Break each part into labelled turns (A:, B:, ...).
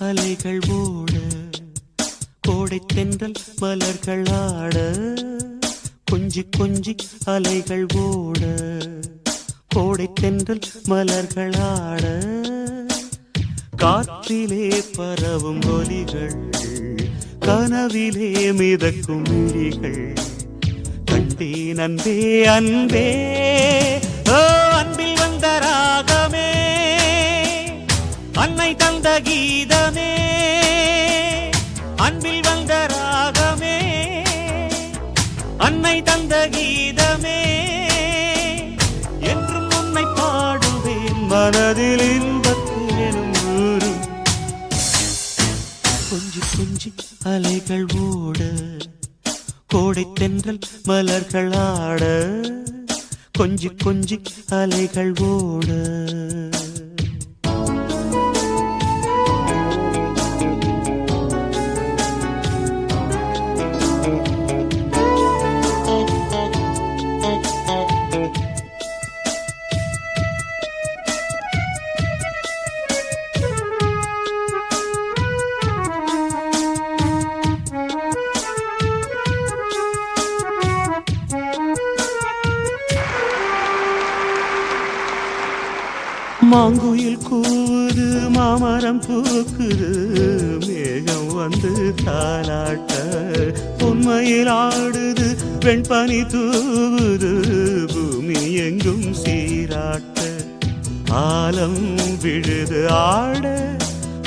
A: அலைகள் ஓட கோடை தென்றல் மலர்கள் ஆட கொஞ்சி கொஞ்சி அலைகள் ஓட கோடை தென்றல் மலர்கள் ஆட காற்றிலே பரவும் ஒலிகள் கனவிலே மிதக்கும் விழிகள் கண்டேன் அன்பே அன்பே ஓ அன்பில் வந்த ராகமே அன்னை தந்த கீதமே அன்பில் வந்த ராகமே அன்னை தந்த கீதமே என்றும் உன்னை பாடுவேன் மனதில் இன்பத்தேனும் ஊரும் கொஞ்சி கொஞ்சி அலைகள் ஓட கோடை தென்றல் மலர்கள் ஆட கொஞ்சி கொஞ்சி அலைகள் ஓட மாங்குயில் கூவுது மாமரம் பூக்குது மேகம் வந்து தாலாட்ட உண்மையில் ஆடுது வெண்பனி தூவுது பூமி எங்கும் சீராட்ட ஆலம் விழுது ஆட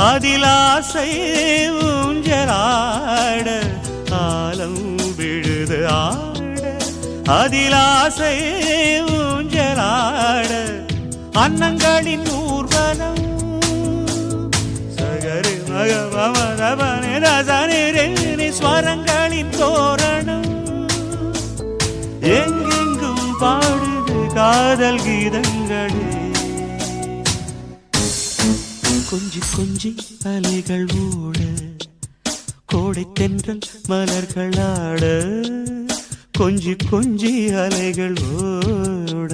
A: அதில் ஆசை ஊஞ்சலாட ஆலம் விழுது ஆட அதில் ஆசை ஊஞ்சலாட அன்னங்களின் ஊர்வலம் சகரி மகமதபனி ஸ்வரங்களின் தோரணம் எங்கெங்கும் பாடுது காதல் கீதங்களே கொஞ்சி கொஞ்சி அலைகள் ஓட கோடை தென்றல் மலர்கள் ஆட கொஞ்சி கொஞ்சி அலைகள் ஓட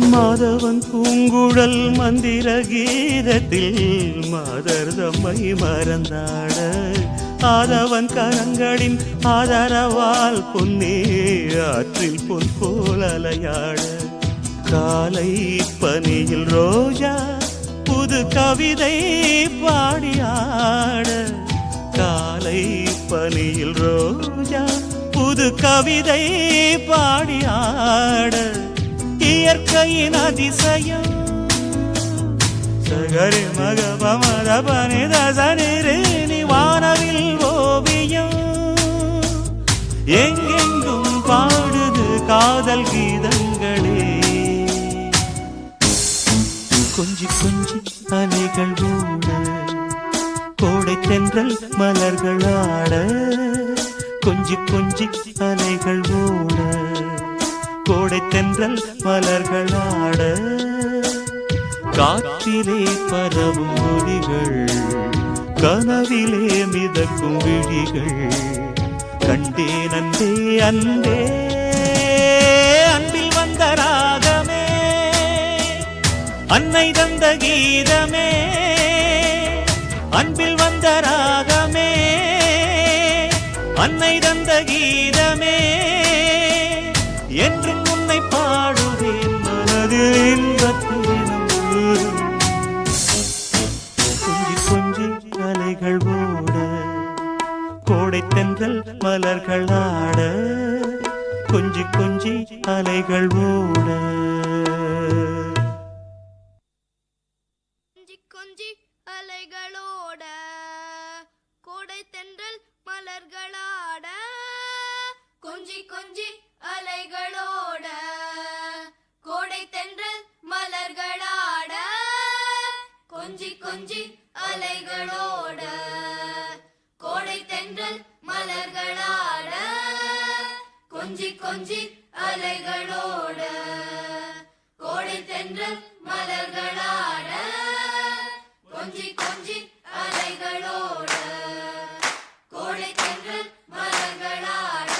A: மாதவன் பூங்குழல் மந்திர கீதத்தில் மாதர் தம்மை மறந்தாட ஆதவன் கரங்களின் ஆதரவால் பொன்னே ஆற்றில் பொன் போல் அலையாட காலை பனியில் ரோஜா புது கவிதை பாடியாட காலை பனியில் ரோஜா புது கவிதை பாடியாட இயற்கையின் அதிசயம் சகரி மகபமதபனி தசனிரேனி வானவில் ஓவியம் எங்கெங்கும் பாடுது காதல் கீதங்களே கொஞ்சி கொஞ்சி அலைகள் ஓட கோடை தென்றல் மலர்கள் ஆட கொஞ்சி கொஞ்சி அலைகள் ஓட கோடை தென்றல் மலர்கள் ஆட காற்றிலே பரவும் ஒலிகள் கனவிலே மிதக்கும் விழிகள் கண்டேன் அன்பே அன்பே அன்பில் வந்த ராகமே அன்னை தந்த கீதமே அன்பில் வந்த ராகமே அன்னை தந்த கீதமே என்றும் உன்னை பாடுவேன் மனதில் இன்பத்தேனும் ஊரும் கொஞ்சி கொஞ்சி அலைகள் ஓட கோடை தென்றல் மலர்கள் ஆட கொஞ்சி கொஞ்சி அலைகள் ஓட
B: கொஞ்சி கொஞ்சி அலைகளோட கோடை தென்றல் மலர்களாட கொஞ்சி கொஞ்சி அலைகளோட கோடை தென்றல் மலர்களாட கொஞ்சி கொஞ்சி அலைகளோட மலர்களாட கொஞ்சி கொஞ்சி அலைகளோட கோடை தென்றல் மலர்களாட கொஞ்சி கொஞ்சி அலைகளோட கோடை தென்றல் மலர்களாட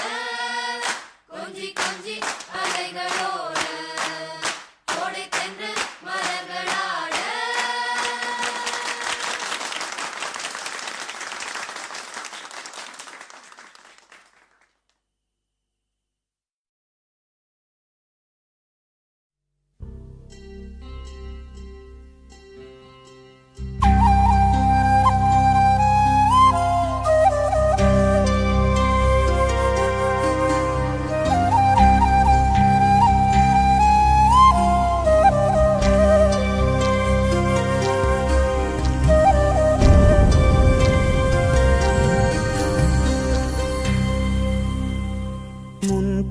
B: கொஞ்சி கொஞ்சி அலைகளோட கோடை தென்றல் மலர்களாட.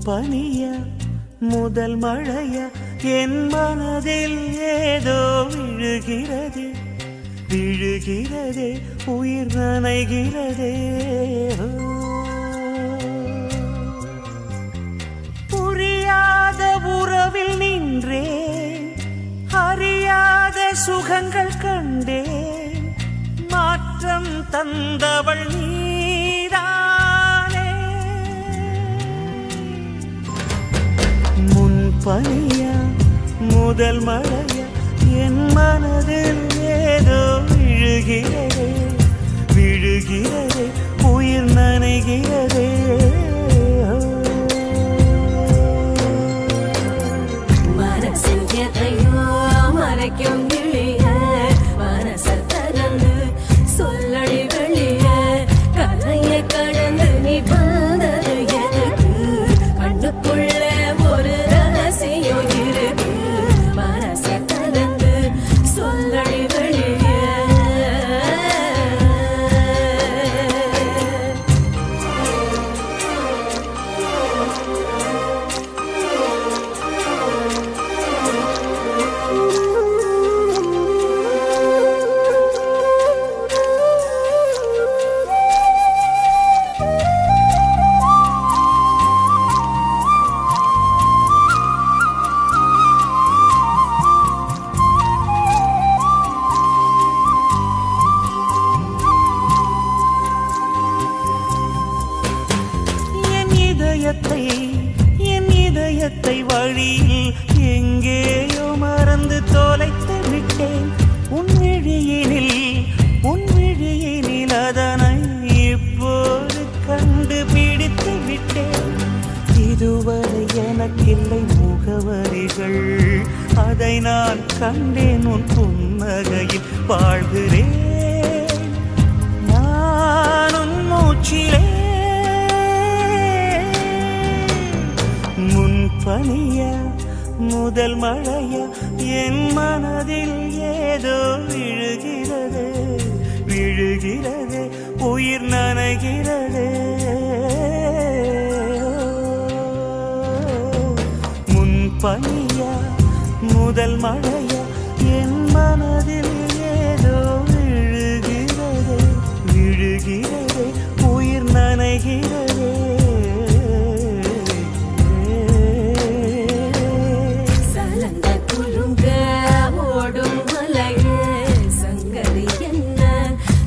A: பனிய முதல் மழைய என் மனதில் ஏதோ விழுகிறதே விழுகிறதே உயிர் நனைகிறதே. புரியாத உறவில் நின்றேன் அறியாத சுகங்கள் கண்டேன் மாற்றம் தந்தவள் நீதானே. பனியா முதல் மழையா என் மனதில் ஏதோ விழுகிறதே விழுகிறதே உயிர் நனைகிறதே.
C: மனசின் எதையோ மறைக்கும் கிளிய மனச தரந்து சொல்லடி வெளிய கரையை கடந்து நீ வந்தது எதுக்கு கண்ணுக்குள்ள ஒரு ரகசியம் இருக்கு மனச தரந்து சொல்லடி வெளிய.
A: என் இதயத்தை வழியில் எங்கேயோ மறந்து தொலைத்து விட்டேன். உன் விழியினில் அதனை இப்போது கண்டுபிடித்து விட்டேன். இதுவரை எனக்கில்லை முகவரிகள் அதை நான் கண்டேன் உன் புன்னகையில் வாழ்கிறேன் நான் உன் மூச்சிலே. பனியா முதல் மழையா என் மனதில் ஏதோ விழுகிறது விழுகிறது உயிர் நனைகிறது. முன் பனியா முதல் மழையா என் மனதில் ஏதோ விழுகிறது விழுகிறது உயிர் நனைகிறது.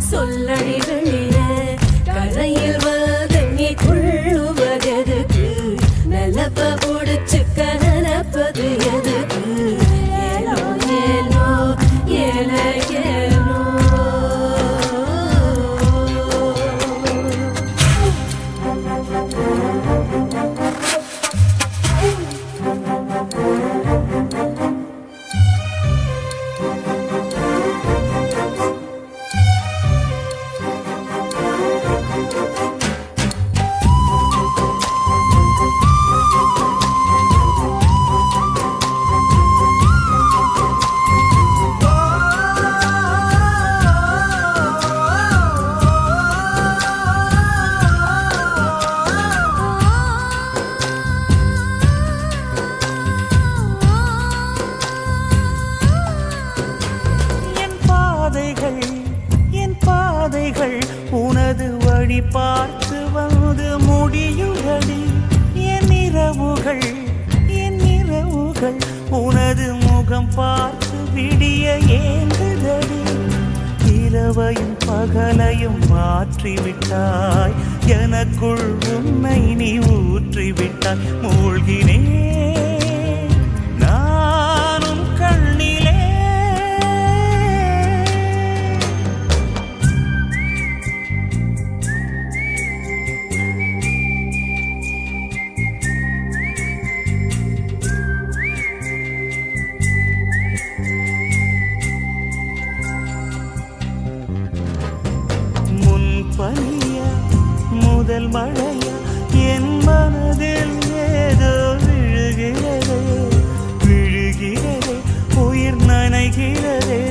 C: சொல்லடி வெளிய கரையில் வந்து நீ கொள்ளுவதெதுக்கு நிலப்ப முடிச்சுக்க நினைப்பது எதுக்கு ஏனோ
A: இப்போது முடியுதடி என் இரவுகள், என் இரவுகள் உனது முகம் பார்த்து விடிய ஏங்குதடி. இரவையும் பகலையும் மாற்றிவிட்டாய், எனக்குள் உன்னை நீ ஊற்றிவிட்டாய். மூழ்கினேன் நானும் கண்ணிலே. பனியா முதல் மழையா என் மனதில் ஏதோ விழுகிறதே, விழுகிறதே, உயிர் நனைகிறதே.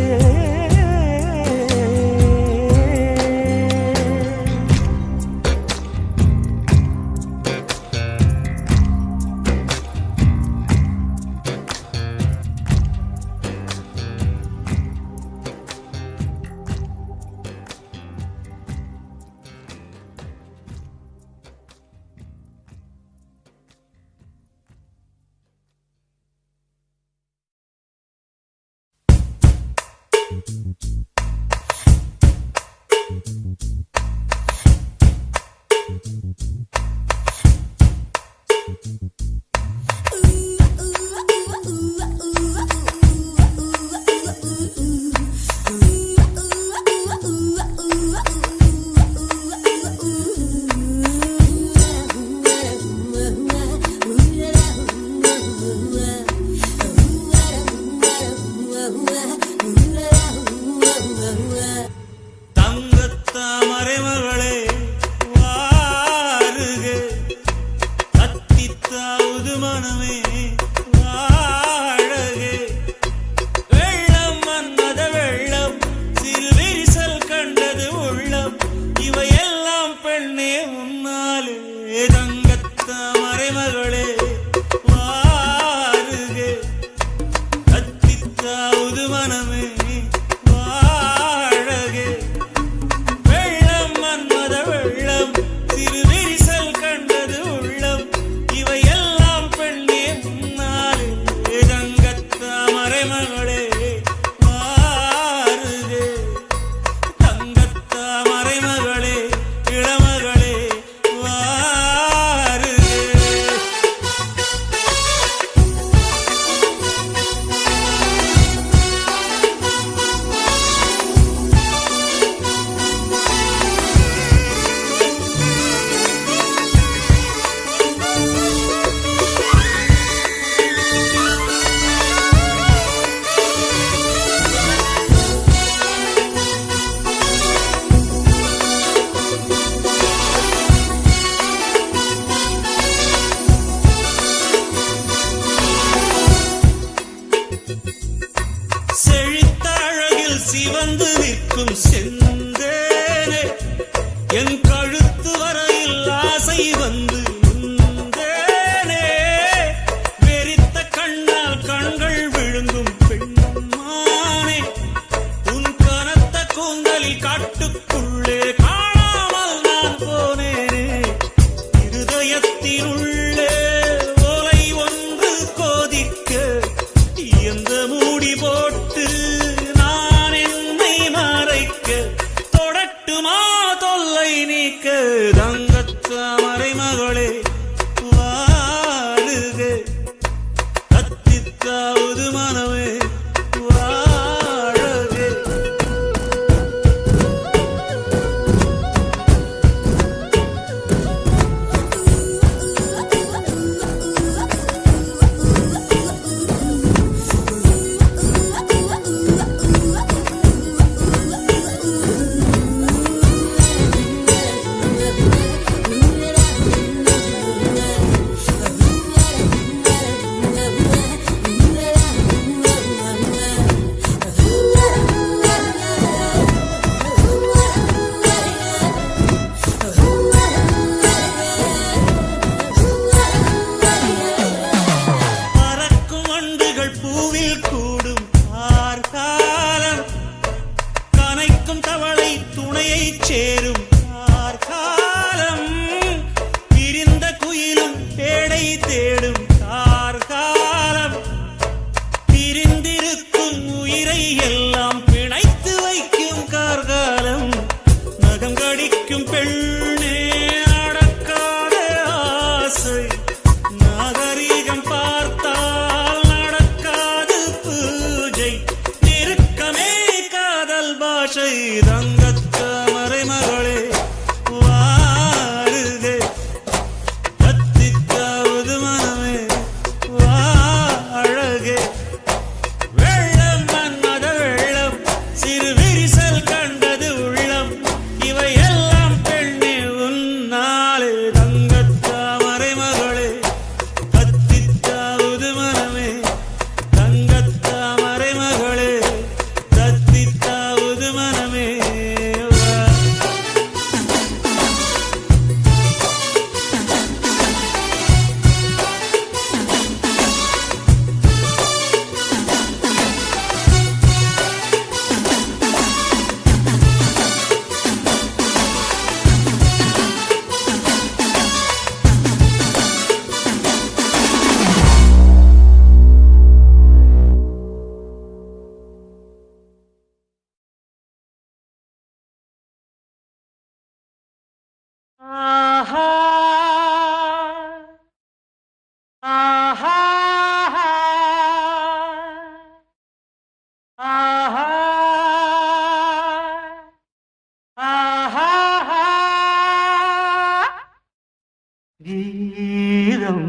A: கீதம்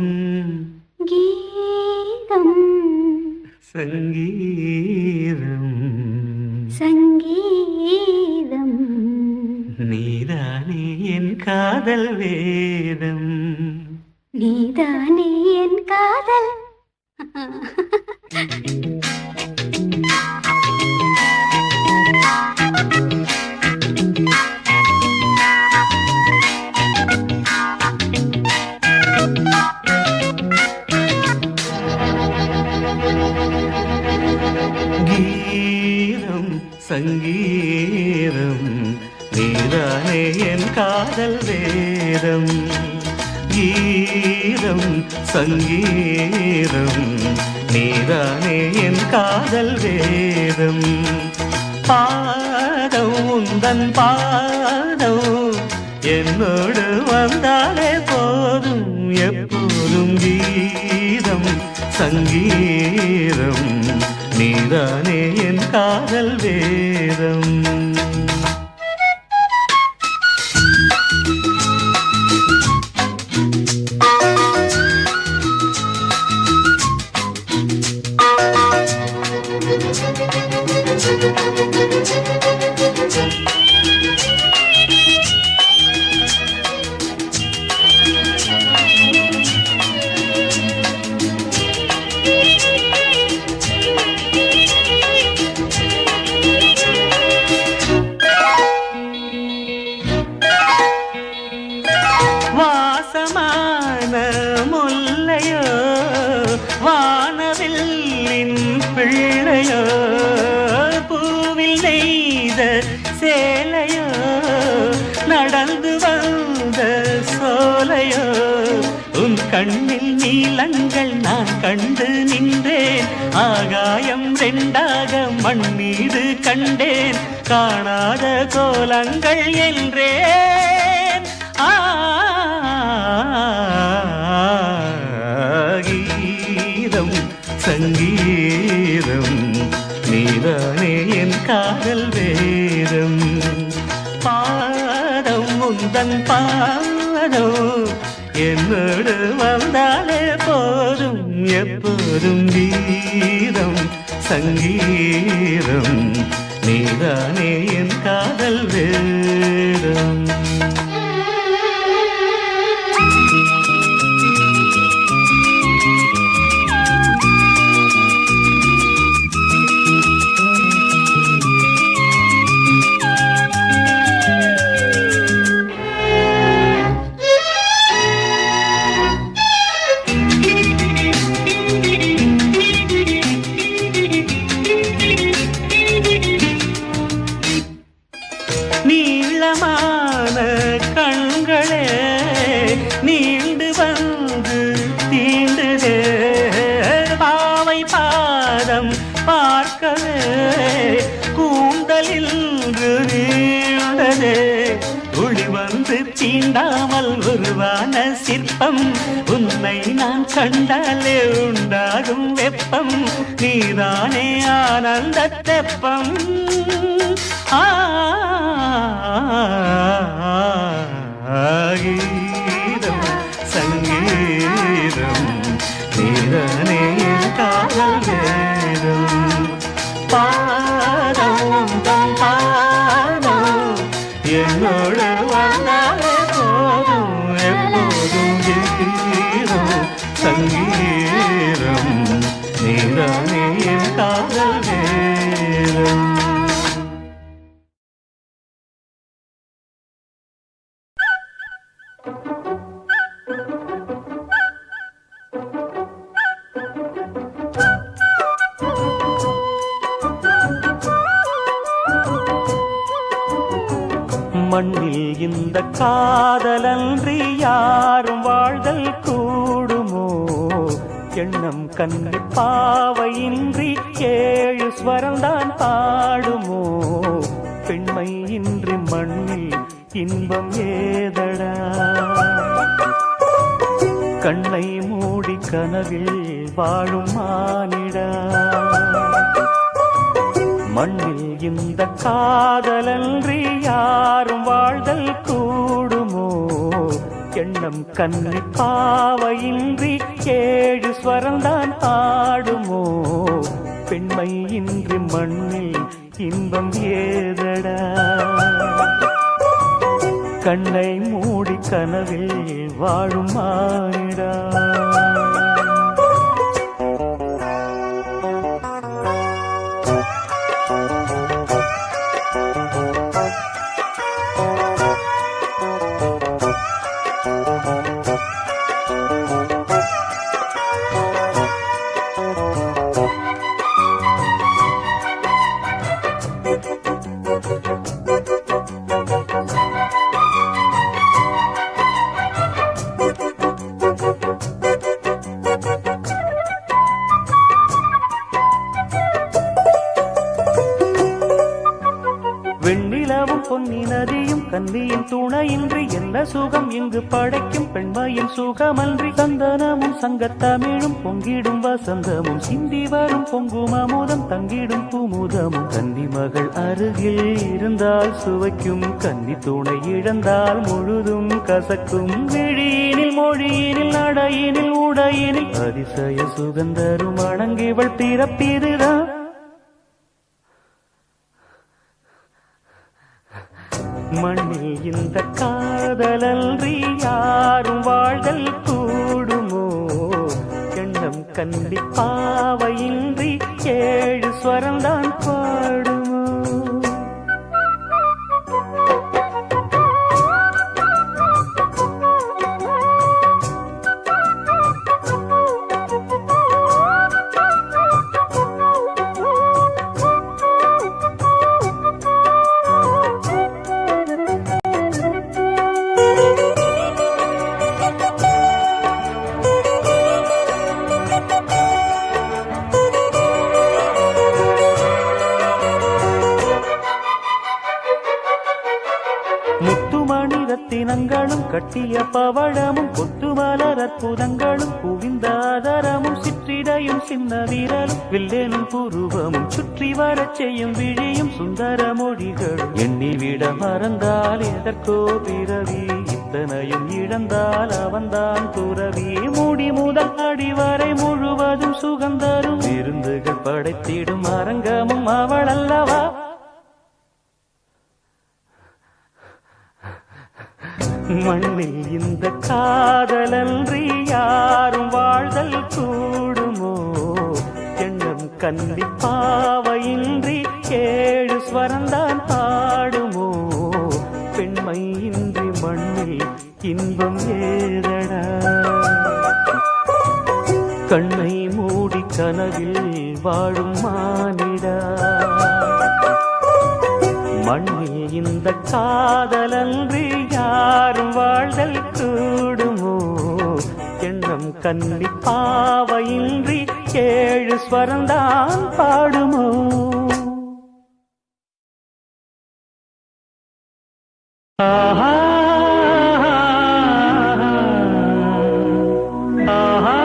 D: கீதம்
A: சங்கீதம்
D: சங்கீதம்
A: நீதானே என் காதல் வேதம்
D: நீதானே என் காதல்
A: கீதம் சங்கீதம் நீதானே என் காதல் வேதம் கீதம் சங்கீதம் நீதானே என் காதல் வேதம் பாதம் உந்தன் பாதம் என்னோடு வந்தாலே போதும் எப்போதும் கீதம் சங்கீதம் நீதானே என் காதல் வேதம் வாசமான முல்லையோ வானவில்லின் பிள்ளையோ பூவில் நெய்த சேலையோ நடந்து வந்த சோலையோ உன் கண்ணில் நீலங்கள் நான் கண்டு நின்றேன் ஆகாயம் ரெண்டாக மண் மீது கண்டேன் காணாத கோலங்கள் என்றேன் கீதம் சங்கீதம் நீதானே என் காதல் வேதம் பாதம் முந்தன் பாதம் என்னோடு வந்தாலே போதும் எப்போதும் கீதம் சங்கீதம் நீதானே என் காதல் வேதம் நீளமான கண்களே நீண்டு வந்து தீண்டுதே பாவை பாதம் பார்க்கவே கூந்தலில் நீண்டதே ஒளி வந்து தீண்டாமல் உருவான சிற்பம் உன்னை நான் கண்டாலே உண்டாகும் வெப்பம் நீதானே ஆனந்த தெப்பம் கீதம் சங்கீதம் நீதானே என் காதல் வேதம் பாதம் தம் பாதம் என்னோடு வந்தாலே போதும் எப்போதும் கீதம் சங்கீதம் நீதானே என் காதல் வேதம் மண்ணில் இந்த காதலன்றி யாரும் வாழ்தல் கூடுமோ எண்ணம் கண்ணி பாவையின்றி 7 ஸ்வரம்தான் பாடுமோ பெண்மை இன்றி மண்ணில் இன்பம் ஏதடா கண்ணை மூடி கனவில் வாழும் மானிடா மண்ணில் இந்த காதலன்றி யாரும் வாழ்தல் கூடுமோ எண்ணம் கன்னி பாவையின்றி ஏழு ஸ்வரம்தான் ஆடுமோ பெண்மை இன்றி மண்ணில் இன்பம் ஏதடா கண்ணை மூடி கனவில் வாழும் மானிடா வெண்ணிலவும் பொன்னி நதியும் கன்னியின் துணையின்றி என்ன சுகம் இங்கு படைக்கும் பெண்மையின் சுகமன்றி சந்தனமும் சங்கத்தமிழும் பொங்கிடும் வசந்தமும் சிந்தி வரும் பொங்கும் அமுதம் தங்கிடும் குமுதமும் கன்னி மகள் அருகில் இருந்தால் சுவைக்கும் கன்னி துணை இழந்தால் முழுதும் கசக்கும் விழியினில் மொழியினில் நடையினில் உடையினில் அதிசய சுகந்தரும் அணங்கிவள் பிறப்பிதுதான் மண்ணில் இந்த காதலன்றி யாரும் வாழ்தல் கூடுமோ எண்ணம் கண்டி பாவையின்றி ஏழு ஸ்வரம்தான் பாடுமோ முத்துமணி ரத்தினங்களும் கட்டிய பவழமும் கொத்துமலர் அற்புதங்களும் குவிந்தாதரமும் சிற்றிடையும் சின்ன வீரலும் வில்லேனும் புருவமும் சுற்றி வரச் செய்யும் விழியும் சுந்தர மொழிகளும் எண்ணிவிட மறந்தால் எதற்கோ பிறவி இத்தனையும் இழந்தால் அவன்தான் துறவி முடி முதல் அடி வரை முழுவதும் சுகந்தரும் விருந்துகள் படைத்திடும் அரங்கமும் அவள் அல்லவா மண்ணில் இந்த காதலன்றி யாரும் வாழ்தல் கூடுமோ எண்ணம் கன்னி பாவையின்றி ஏழு ஸ்வரந்தான் பாடுமோ பெண்மை இன்றி மண்ணில் இன்பம் ஏதடா கண்ணை மூடி கனவில் வாழும் மானிடா மண்ணில் இந்த காதலன்றி யாரும் வாழ்தல் கூடுமோ எண்ணம் கன்னி பாவையின்றி ஏழு ஸ்வரந்தான் பாடுமோ ஆஹா ஆஹா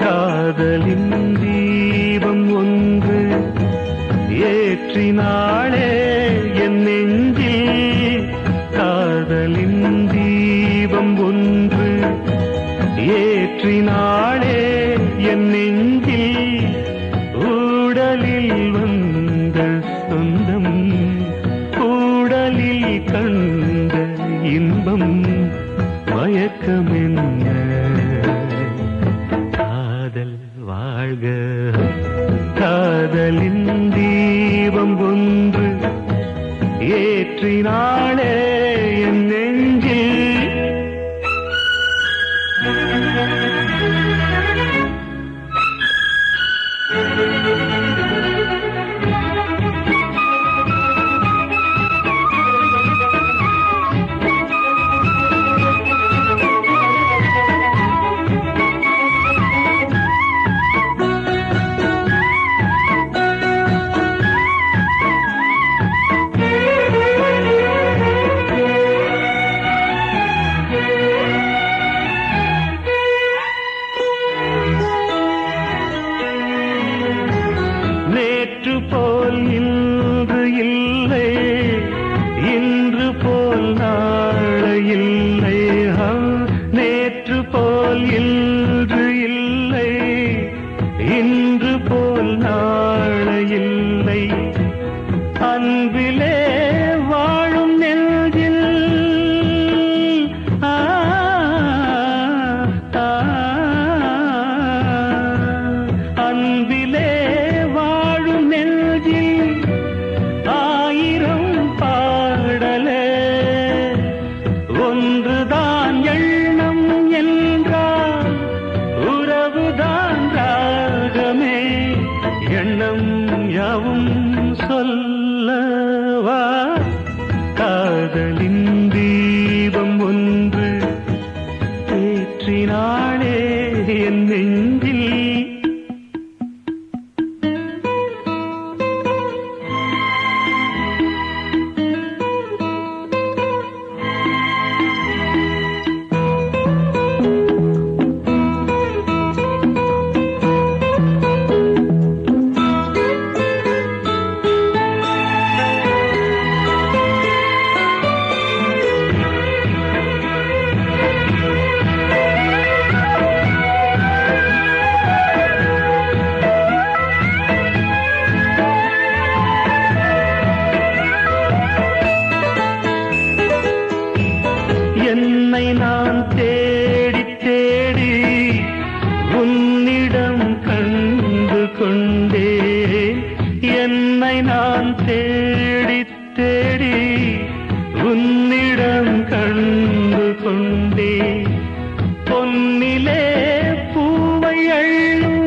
A: காதலின் தீபம் ஒன்று ஏற்றினாளே என் நெஞ்சில் காதலின் தீபம் ஒன்று ஏற்றினாளே என் நெஞ்சில் ஊடலில் வந்த சொந்தம் ஊடலில் கண்ட இன்பம் மயக்கமென்ன காதல் வாழ்க காதலின் தீபம் ஒன்று ஏற்றினாளே என் நெஞ்சில் எண்ணம் யாவும் சொல்லவா காதலின் தீபம் ஒன்று ஏற்றினாளே என் நெஞ்சில் என்னை நான் தேடி தேடி உன்னிடம் கண்டு கொண்டேன் என்னை நான் தேடி தேடி உன்னிடம் கண்டு கொண்டேன் பொன்னிலே பூவை அள்ளும்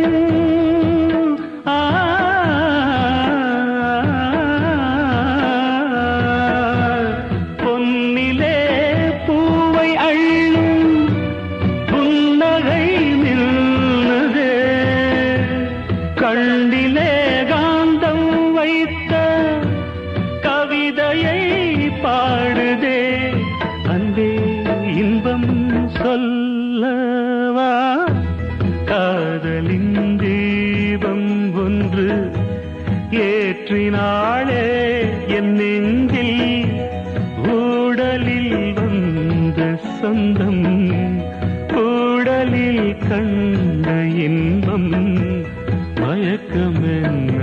A: பொன்னிலே பூவை அள்ளும் புன்னகை நின்றதே கண்டிலே காந்தம் வைத்த கவிதையை பாடுதே அன்பே இன்பம் சொல்லவா காதலின் தீபம் ஒன்று ஏற்றினாளே என் நெஞ்சில் ஊடலில் வந்த சொந்தம் ஊடலில் கண்ட இன்பம் மயக்கம் என்ன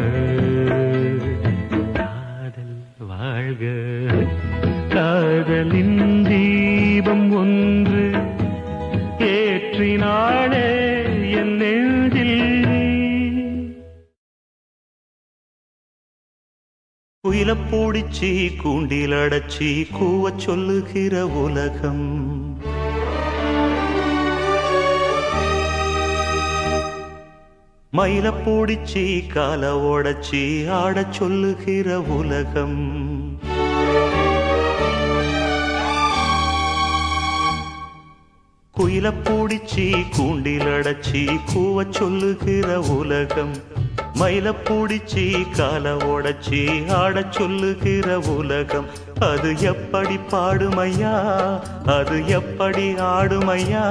A: காதல் வாழ்க காதலின் தீபம் ஒன்று ஏற்றினாளே என் நெஞ்சில்
E: குயில பூடிச்சி கூண்டில் அடைச்சி கூவச் சொல்லுகிற உலகம் மயில பூடிச்சி கால ஓடச்சி ஆடச் சொல்லுகிற உலகம் குயில பூடிச்சி கூண்டில் அடைச்சி கூவச் சொல்லுகிற உலகம் மயில பூடிச்சி கால ஓடச்சி ஆடச் சொல்லுகிற உலகம் அது எப்படி பாடுமையா அது எப்படி ஆடுமையா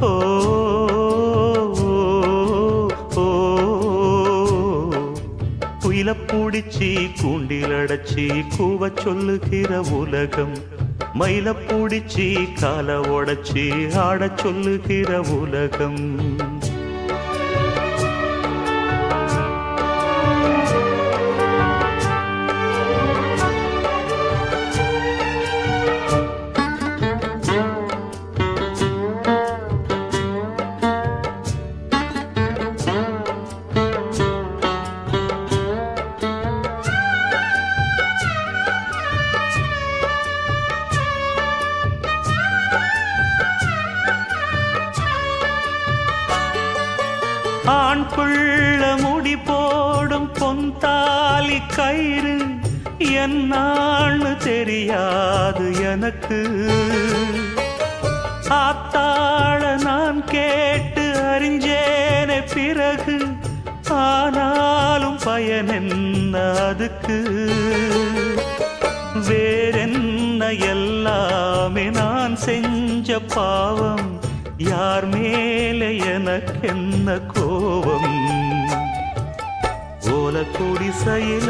E: ஓ குயில பூடிச்சி கூண்டில் அடைச்சி கூவச் சொல்லுகிற உலகம் மயில பூடிச்சி கால ஓடச்சி ஆடச் சொல்லுகிற உலகம் ஆண் புள்ள முடி போடும் பொன்தாலி கயிறு என்னான்னு தெரியாது எனக்கு ஆத்தாள நான் கேட்டு அறிஞ்சேனே பிறகு ஆனாலும் பயன் என்ன அதுக்கு வேறென்ன எல்லாமே நான் செஞ்ச பாவம் யார் மேலே எனக்கென்ன கோபம் ஓல குடிசையில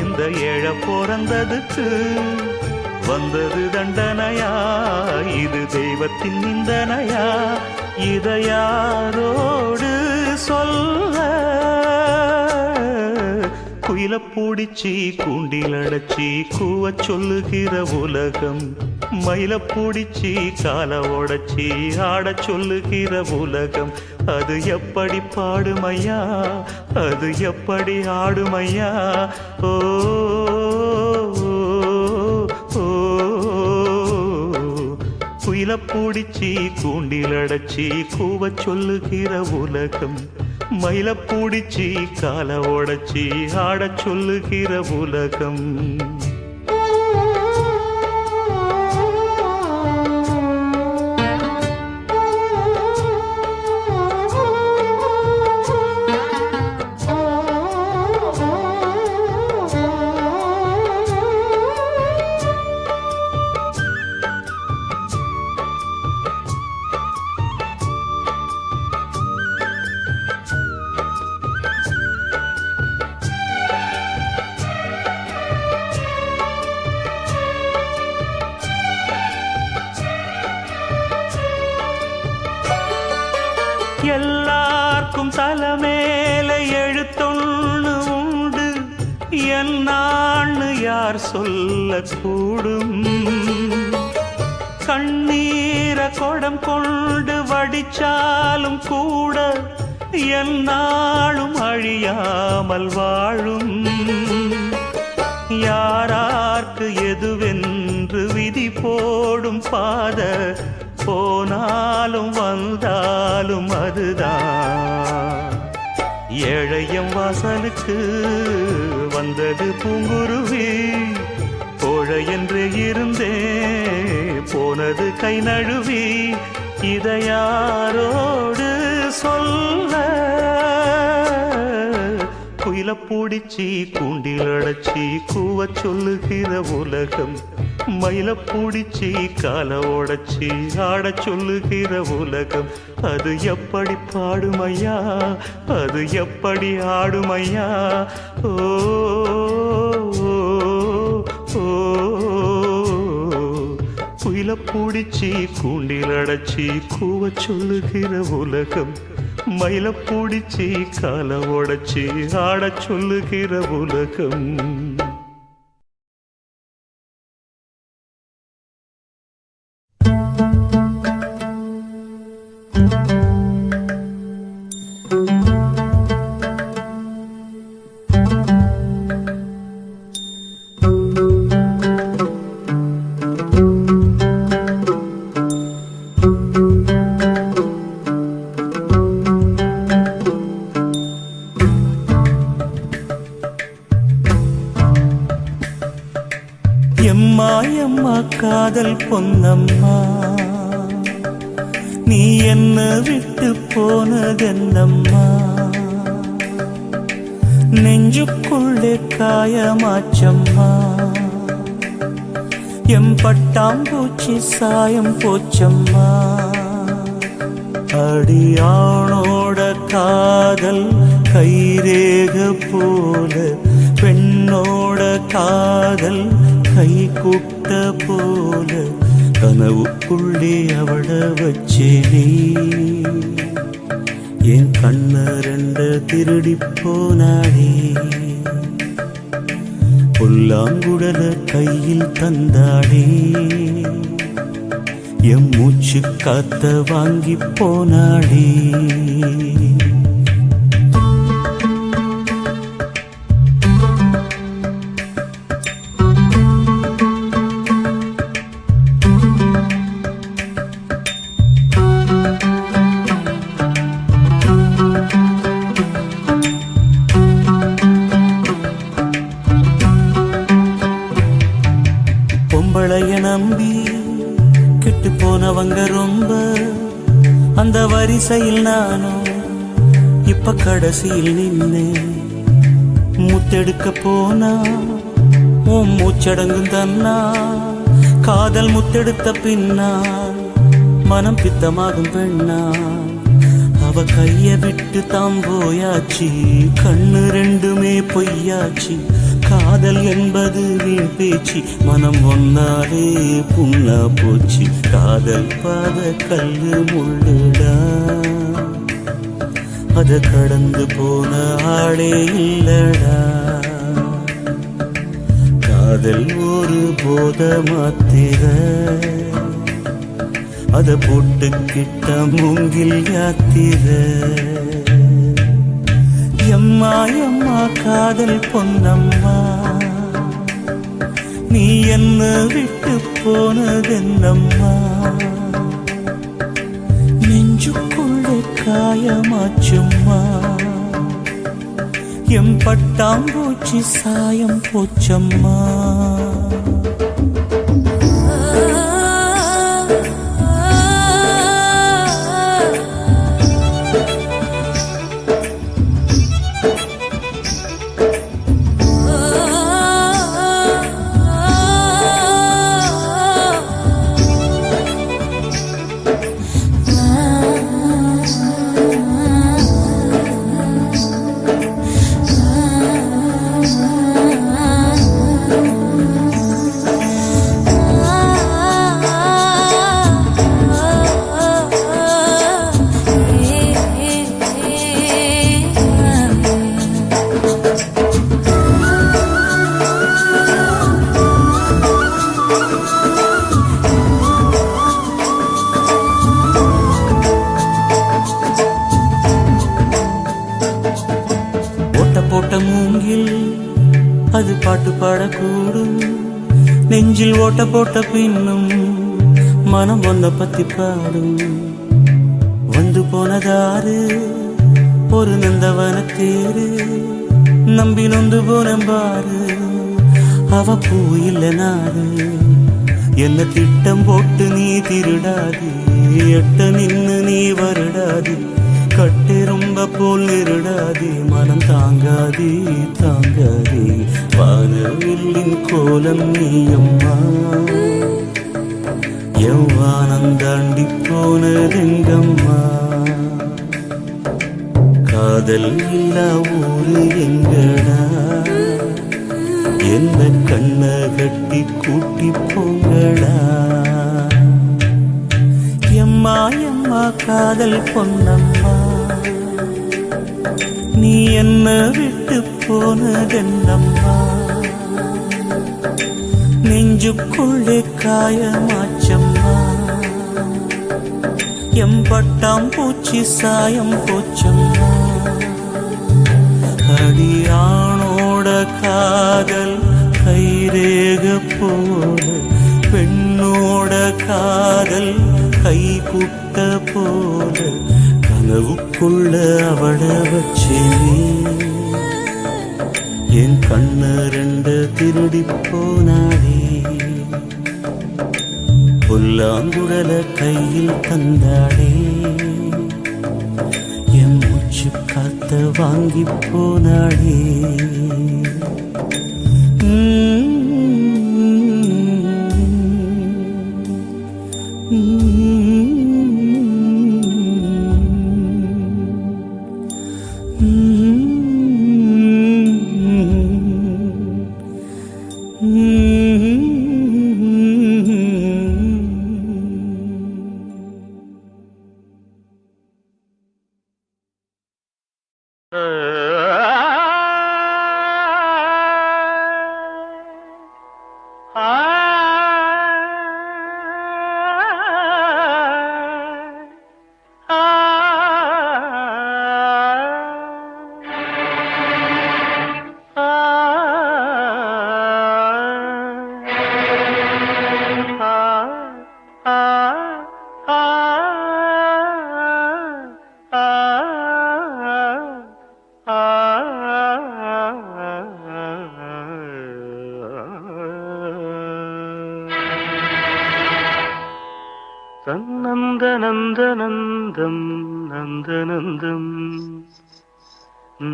E: இந்த ஏழ பிறந்ததுக்கு வந்தது தண்டனையா இது தெய்வத்தின் நிந்தனையா இதை யாரோடு சொல்ல குயில பூடிச்சி கூண்டில் அடைச்சி கூவச் சொல்லுகிற உலகம் மயில பூடிச்சி கால ஓடச்சி ஆடச் சொல்லுகிற உலகம் அது எப்படி பாடுமையா அது எப்படி ஆடுமையா ஓ குயில பூடிச்சி கூண்டில் அடைச்சி கூவச் சொல்லுகிற உலகம் மயில பூடிச்சி கால உடைச்சி ஆடச் சொல்லுகிற உலகம். எல்லார்க்கும் தலைமேல எழுத்தொன்னு உண்டு, என்னான்னு யார் சொல்லக்கூடும்? கண்ணீரை குடம் கொண்டு வடிச்சாலும் கூட என்னாலும் அழியாமல் வாழும். யாரார்க்கு எதுவென்று விதி போடும் பாத போனாலும் வந்தாலும் அதுதான். ஏழையம் வாசலுக்கு வந்தது பூங்குருவி, கோழை என்று இருந்தே போனது கை நழுவி. இதை யாரோடு சொல்ல? குயில பூடிச்சி கூண்டில் அடைச்சி கூவச் சொல்லுகிற உலகம். மயில பூடிச்சி கால உடைச்சி ஆடச் சொல்லுகிற உலகம். அது எப்படி பாடுமையா, அது எப்படி ஆடுமையா? ஓ குயில பூடிச்சி கூண்டில் அடைச்சி கூவச் சொல்லுகிற உலகம். மயில பூடிச்சி கால உடைச்சி ஆடச் சொல்லுகிற உலகம். எம்மா எம்மா காதல் பொன்னம்மா, நீ என்ன விட்டு போனதென்னம்மா? நெஞ்சுக்குள்ளே காயமாச்சம்மா, எம் பட்டாம்பூச்சி சாயம் போச்சம்மா. அடியானோட காதல் கைரேக போல, பெண்ணோட காதல் கை கூட்ட போல, கனவுக்குள்ளே அவள வச்சேனே. என் கண்ண ரெண்ட திருடி போனாடே, புல்லாங்குழல கையில் தந்தாடே. எம் மூச்சு காத்த வாங்கி போனாடே. பொம்பளைய நம்பி கெட்டு போனவங்க ரொம்ப, அந்த வரிசையில் நானும் இப்ப கடைசியில் நின்று. முத்தெடுக்க போனா உன் மூச்சடங்கும் தன்னா, காதல் முத்தெடுத்த பின்னால் மனம் பித்தமாகும் பெண்ணா. அவ கைய விட்டு தாம் போயாச்சு, கண்ணு ரெண்டுமே பொய்யாச்சு. காதல் என்பது வீண் பேச்சு, மனம் ஒன்னாலே புண்ணா போச்சு. காதல் பாத கல்லு முள்ளுடா, அத கடந்து போன ஆளே இல்லடா. காதல் ஒரு போத மாத்திர, அத போட்டுக்கிட்ட மூங்கில் யாத்திர. எம்மா எம்மா காதல் பொன்னம்மா, நீ என்ன விட்டு போனதென்னம்மா? நெஞ்சுக்குள்ளே காயமாச்சும்மா. எம் பட்டாம்பூச்சி சாயம் போச்சம்மா. போட்ட மூங்கில் அது பாட்டு பாடக்கூடும். நெஞ்சில் ஓட்ட போட்ட பின்னும் மனம் ஒன்ன பத்தி பாடும். வந்து போனதாரு ஒரு நந்தவன தேரு, நம்பி நொந்து போனம்பாரு அவ பூ இல்ல நாடு. என்ன திட்டம் போட்டு நீ திருடாது, எட்ட நின்னு நீ வருடாது. கட்டு ரொம்ப போல் நிருடாதே, மனம் தாங்காதே தாங்காதே. வானவில்லின் கோலம் நீயம்மா, எவ்வானம் தாண்டி போனதெங்கம்மா. காதல் இல்லா ஊரு எங்கடா, என்ன கண்ண கட்டி கூட்டி போங்கடா. எம்மா எம்மா காதல் பொன்னம்மா, நீ என்ன விட்டு போனதென்னம்மா. நெஞ்சுக்குள்ளே காயமாச்சம்மா, எம்பட்டாம் பூச்சி சாயம் போச்சம்மா. அடியானோட காதல் கைரேக போல, பெண்ணோட காதல் கை குட்ட போல. கனவுக்குள்ள அவள வச்சேனே, என் கண்ண ரெண்டு திருடி போனாடே. புல்லாங்குழல கையில் தந்தாடே, என் மூச்சு காத்த வாங்கி போனாடே.
A: நந்தநந்தநந்தம் நந்தநந்தம்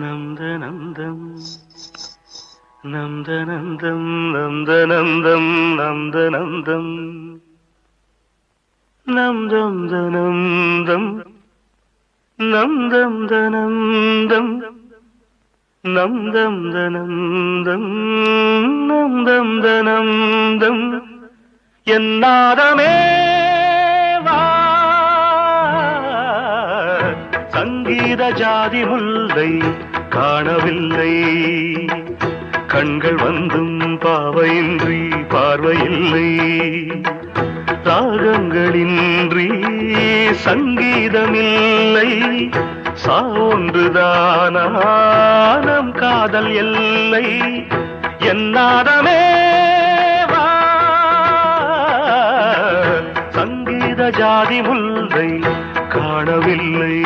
A: நந்தநந்தம் நந்தநந்தம் நந்தநந்தம் நந்தநந்தம் நந்தம் தனந்தம் நந்தம் தனந்தம் நந்தம் தனந்தம் நந்தம் தனந்தம் என்னாதமே சங்கீத ஜாதி முல்லை காணவில்லை, கண்கள் வந்தும் பாவையின்றி பார்வையில்லை. ராகங்களின்றி சங்கீதமில்லை, சான்றுதானம் காதல் எல்லை. என்னாதமே சங்கீத ஜாதி முல்லை காணவில்லை.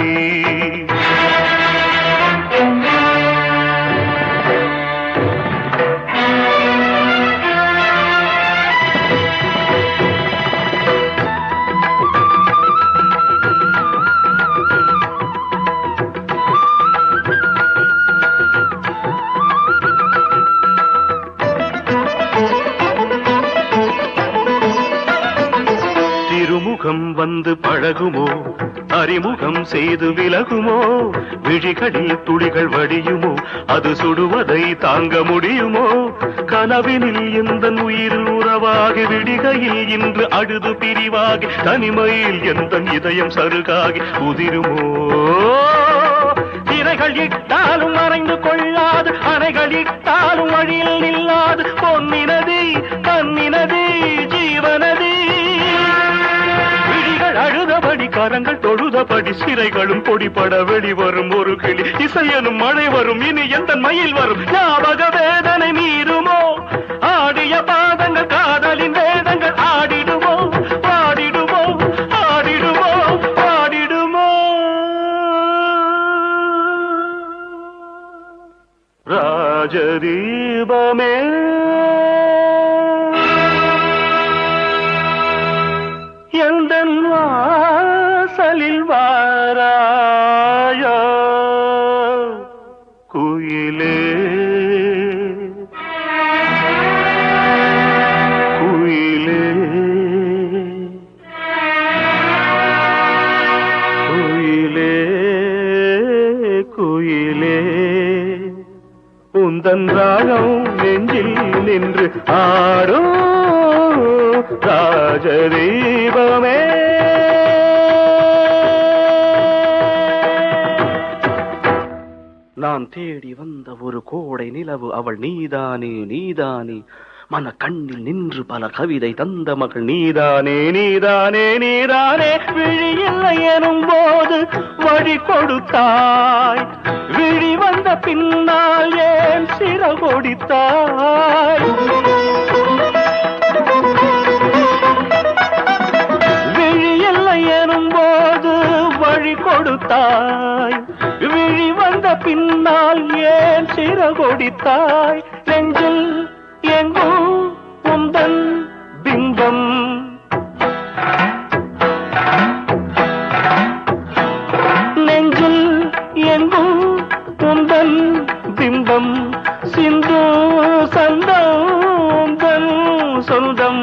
A: வந்து பழகுமோ அறிமுகம் செய்து விலகுமோ விழிகளில் துளிகள் வடியுமோ அது சுடுவதை தாங்க முடியுமோ கனவினில் எந்த உயிரில் உறவாகி விடிகையில் இன்று அழுது பிரிவாகி தனிமையில் எந்த இதயம் சருகாகி உதிருமோ திரைகள் இட்டாலும் மறைந்து கொள்ளாது அணைகள் இட்டாலும் வழியில் நில்லாது பொன்னினதி கண்ணினதி ஜீவனதி விழிகள் அழுதபடி கரங்கள் தொழுதபடி சிறைகளும் பொடிபட வெளிவரும் ஒரு கிளி இசையனும் மழை வரும் இனி எந்த மயில் வரும் ஞாபக வேதனை மீறுமோ ஆடிய பாதங்கள் காதலின் வேதங்கள் ஆடிடுமோ பாடிடுமோ ஆடிடுமோ பாடிடுமோ ராஜதீபமே எந்தன் வாசலில் வாராயோ குயிலே குயிலே குயிலே குயிலே உந்தன் ராகம் நெஞ்சில் நின்று ஆடும் ராஜதீபமே நான் தேடி வந்த ஒரு கோடை நிலவு அவள் நீதானே நீதானே மன கண்ணில் நின்று பல கவிதை தந்த மகள் நீதானே நீதானே நீதானே விழியில்லை எனும் போது வழி கொடுத்தாய் விழி வந்த பின்னால் ஏன் சிறகொடித்தாய் விழியில்லை எனும் போது வழி கொடுத்தாய் விழி வந்த பின்னால் ஏன் சிறகொடித்தாய் நெஞ்சில் எங்கும் உந்தன் பிம்பம் நெஞ்சில் எங்கும் உந்தன் பிம்பம் சிந்து சந்தம் உந்தன் சொந்தம்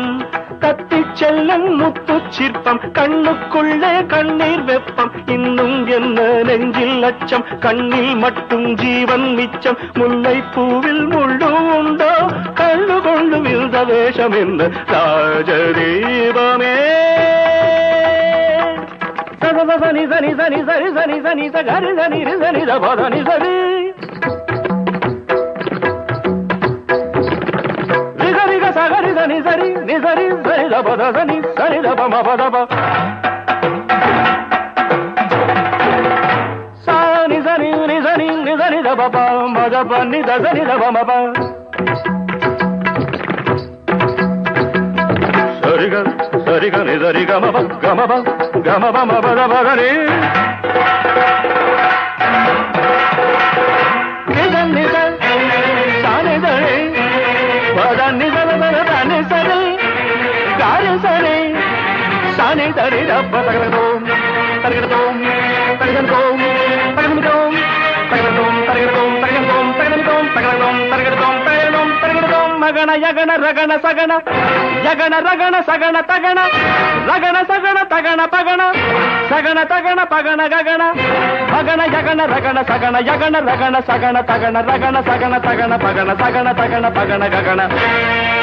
A: கத்திச் செல்லும் முத்து சிற்பம் கண்ணுக்குள்ளே கண்ணீர் வெப்பம் இன்னும் என்ன நெஞ்சில் அச்சம் கண்ணில் மட்டும் ஜீவன் மிச்சம் முல்லை பூவில் முள்ளு உண்டோ கண்ணு கொண்டு விழுந்த வேஷம் என்ன ராஜதீபமே சனி சனி சனி சரி சனி சனி சரி சனி சனி சனி சரி சகரி சனி சரி நி சரி சரி தபத சனி சரி தப மபதப சானி சனி நி சனி நி சரி தப மதப நி சரி தப மப சரிக சரிக நி சரி கமப கமப கமப மபதப கரி நிதன் நிதன் சானி சரி பதனி தனதனி சரி காரி சரி சானி தரி ரப்ப தகரதோம் தகரதோம் தகரதோம் தகரதோம் தகரதோம் தகரதோம் தகரதோம் தகரதோம் தகரதோம் தகரதோம் தகரதோம் தகரதோம் மகன யகன ரகன சகன யகன ரகன சகன தகன ரகன சகன தகன பகன சகன தகன பகன ககன மகன யகன ரகன சகன யகன ரகன சகன தகன ரகன சகன தகன பகன சகன தகன பகன ககன